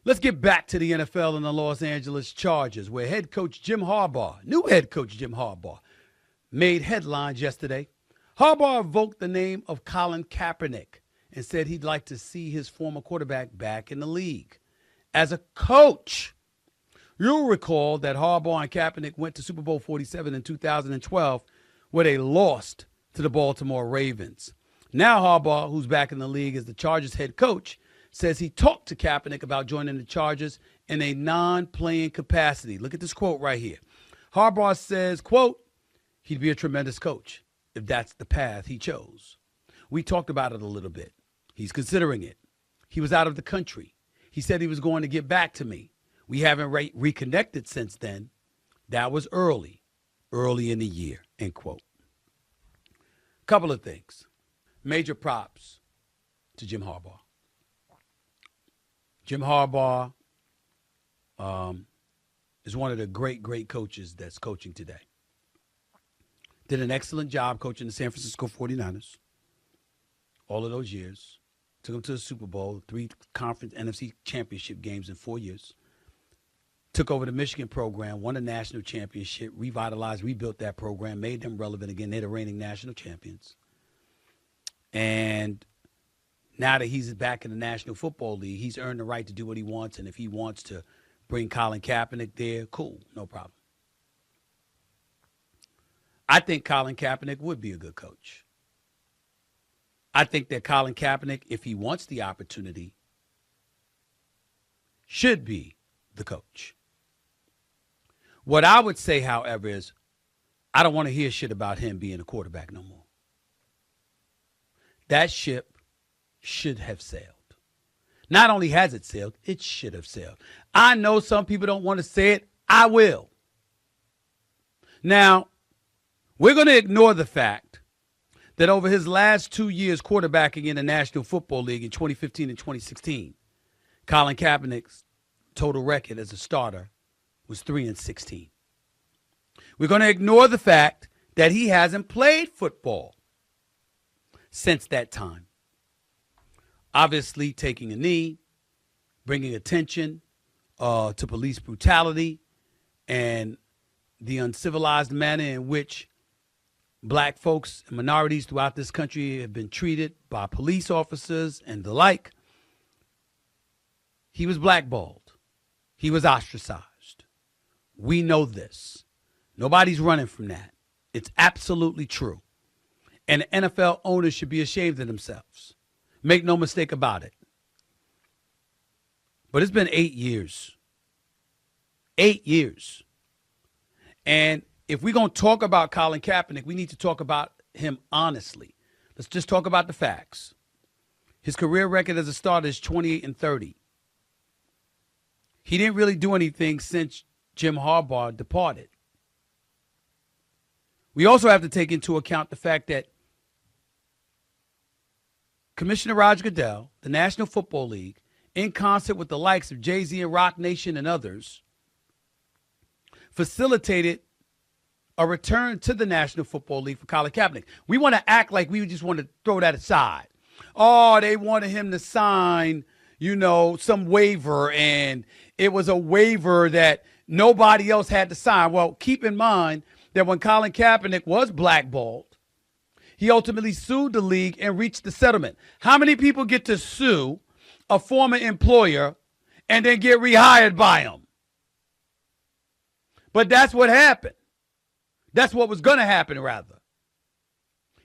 Let's get back to the NFL and the Los Angeles Chargers, where head coach Jim Harbaugh, new head coach Jim Harbaugh, made headlines yesterday. Harbaugh invoked the name of Colin Kaepernick and said he'd like to see his former quarterback back in the league. As a coach, you'll recall that Harbaugh and Kaepernick went to Super Bowl 47 in 2012, where they lost to the Baltimore Ravens. Now Harbaugh, who's back in the league as the Chargers head coach, says he talked to Kaepernick about joining the Chargers in a non-playing capacity. Look at this quote right here. Harbaugh says, quote, he'd be a tremendous coach if that's the path he chose. We talked about it a little bit. He's considering it. He was out of the country. He said he was going to get back to me. We haven't reconnected since then. That was early in the year, end quote. Couple of things. Major props to Jim Harbaugh. Jim Harbaugh is one of the great coaches that's coaching today. Did an excellent job coaching the San Francisco 49ers all of those years. Took them to the Super Bowl, 3 conference NFC championship games in 4 years. Took over the Michigan program, won a national championship, revitalized, rebuilt that program, made them relevant again. They're the reigning national champions. And now that he's back in the National Football League, he's earned the right to do what he wants. And if he wants to bring Colin Kaepernick there, cool, no problem. I think Colin Kaepernick would be a good coach. I think that Colin Kaepernick, if he wants the opportunity, should be the coach. What I would say, however, is I don't want to hear shit about him being a quarterback no more. That ship should have sailed. Not only has it sailed, it should have sailed. I know some people don't want to say it. I will. Now, we're going to ignore the fact that over his last 2 years quarterbacking in the National Football League in 2015 and 2016, Colin Kaepernick's total record as a starter was 3-16. We're going to ignore the fact that he hasn't played football since that time. Obviously, taking a knee, bringing attention to police brutality and the uncivilized manner in which black folks and minorities throughout this country have been treated by police officers and the like. He was blackballed. He was ostracized. We know this. Nobody's running from that. It's absolutely true. And the NFL owners should be ashamed of themselves. Make no mistake about it. But it's been 8 years. 8 years. And if we're going to talk about Colin Kaepernick, we need to talk about him honestly. Let's just talk about the facts. His career record as a starter is 28-30. He didn't really do anything since Jim Harbaugh departed. We also have to take into account the fact that Commissioner Roger Goodell, the National Football League, in concert with the likes of Jay-Z and Rock Nation and others, facilitated a return to the National Football League for Colin Kaepernick. We want to act like we just want to throw that aside. Oh, they wanted him to sign, some waiver, and it was a waiver that nobody else had to sign. Well, keep in mind that when Colin Kaepernick was blackballed, he ultimately sued the league and reached the settlement. How many people get to sue a former employer and then get rehired by him? But that's what happened. That's what was going to happen, rather.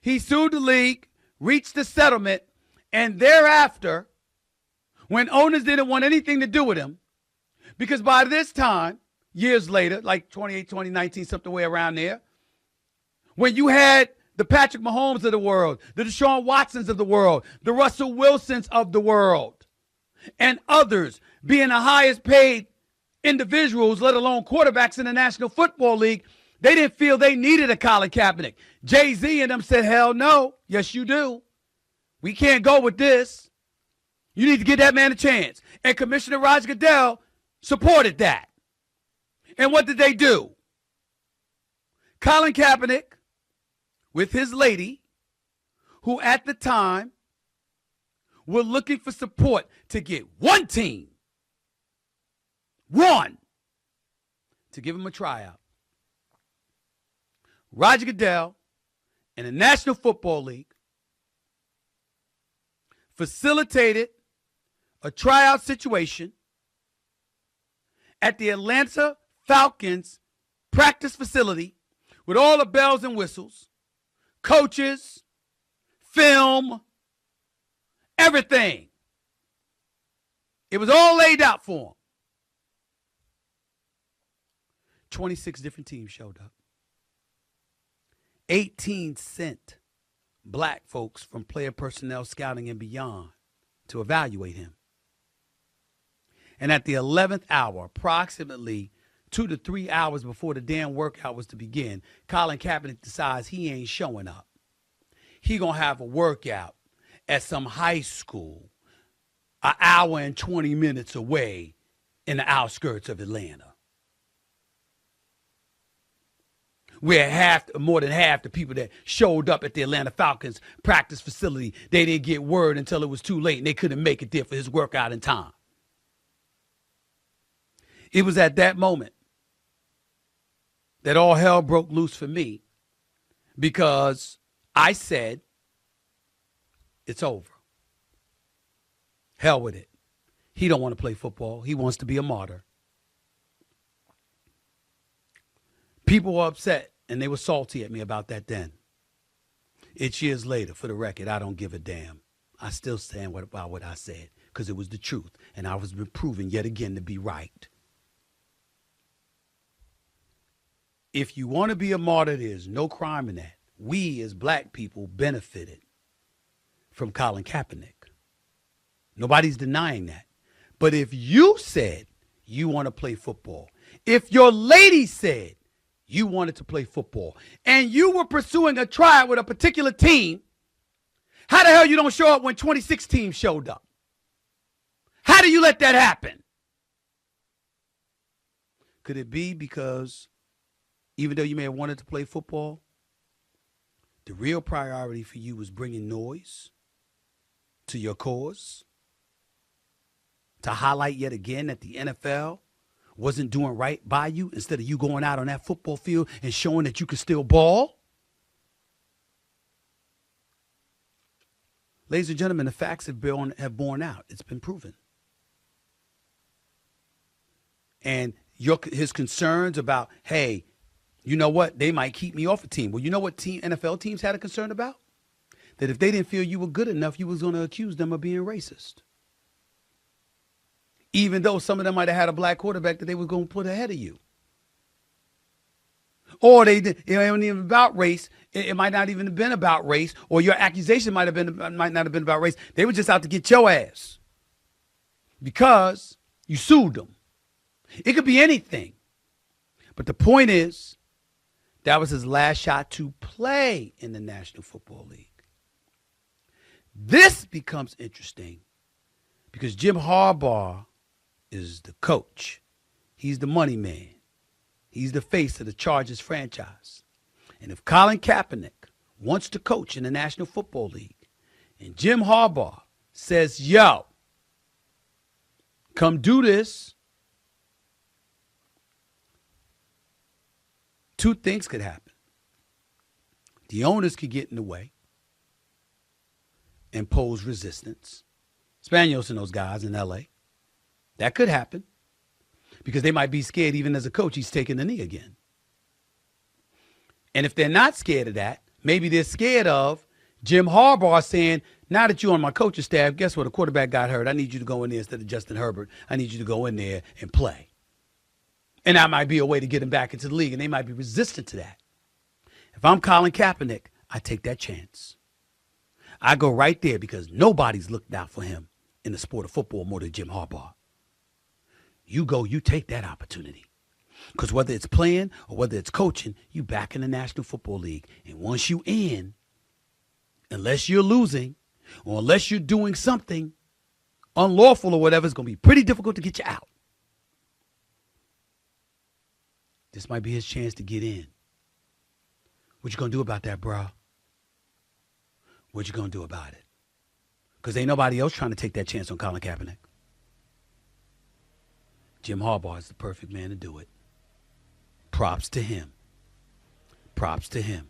He sued the league, reached the settlement, and thereafter, when owners didn't want anything to do with him, because by this time, years later, like 2019, something way around there, when you had the Patrick Mahomes of the world, the Deshaun Watsons of the world, the Russell Wilsons of the world, and others being the highest paid individuals, let alone quarterbacks in the National Football League, they didn't feel they needed a Colin Kaepernick. Jay-Z and them said, hell no. Yes, you do. We can't go with this. You need to give that man a chance. And Commissioner Roger Goodell supported that. And what did they do? Colin Kaepernick, with his lady, who at the time were looking for support to get one team One, to give him a tryout. Roger Goodell and the National Football League facilitated a tryout situation at the Atlanta Falcons practice facility with all the bells and whistles, coaches, film, everything. It was all laid out for them. 26 different teams showed up. 18 sent black folks from player personnel scouting and beyond to evaluate him. And at the 11th hour, approximately 2 to 3 hours before the damn workout was to begin, Colin Kaepernick decides he ain't showing up. He gonna have a workout at some high school an hour and 20 minutes away in the outskirts of Atlanta, where more than half the people that showed up at the Atlanta Falcons practice facility, they didn't get word until it was too late and they couldn't make it there for his workout in time. It was at that moment that all hell broke loose for me, because I said, it's over. Hell with it. He don't want to play football. He wants to be a martyr. People were upset and they were salty at me about that then. It's years later. For the record, I don't give a damn. I still stand about what I said because it was the truth, and I was proven yet again to be right. If you want to be a martyr, there's no crime in that. We as black people benefited from Colin Kaepernick. Nobody's denying that. But if you said you want to play football, if your lady said you wanted to play football, and you were pursuing a tryout with a particular team, how the hell you don't show up when 26 teams showed up? How do you let that happen? Could it be because even though you may have wanted to play football, the real priority for you was bringing noise to your cause? To highlight yet again that the NFL wasn't doing right by you, instead of you going out on that football field and showing that you could still ball? Ladies and gentlemen, the facts have borne out. It's been proven. And his concerns about, hey, you know what, they might keep me off a team. Well, you know what NFL teams had a concern about? That if they didn't feel you were good enough, you was going to accuse them of being racist. Even though some of them might have had a black quarterback that they were going to put ahead of you. Or it wasn't even about race. It might not even have been about race, or your accusation might not have been about race. They were just out to get your ass because you sued them. It could be anything. But the point is, that was his last shot to play in the National Football League. This becomes interesting because Jim Harbaugh is the coach. He's the money man. He's the face of the Chargers franchise. And if Colin Kaepernick wants to coach in the National Football League, and Jim Harbaugh says, yo, come do this, two things could happen. The owners could get in the way and pose resistance. Spanos and those guys in L.A. That could happen because they might be scared, even as a coach, he's taking the knee again. And if they're not scared of that, maybe they're scared of Jim Harbaugh saying, now that you're on my coaching staff, guess what? A quarterback got hurt. I need you to go in there instead of Justin Herbert. I need you to go in there and play. And that might be a way to get him back into the league, and they might be resistant to that. If I'm Colin Kaepernick, I take that chance. I go right there because nobody's looked out for him in the sport of football more than Jim Harbaugh. You go, you take that opportunity. Because whether it's playing or whether it's coaching, you back in the National Football League. And once you in, unless you're losing or unless you're doing something unlawful or whatever, it's going to be pretty difficult to get you out. This might be his chance to get in. What you going to do about that, bro? What you going to do about it? Because ain't nobody else trying to take that chance on Colin Kaepernick. Jim Harbaugh is the perfect man to do it. Props to him. Props to him.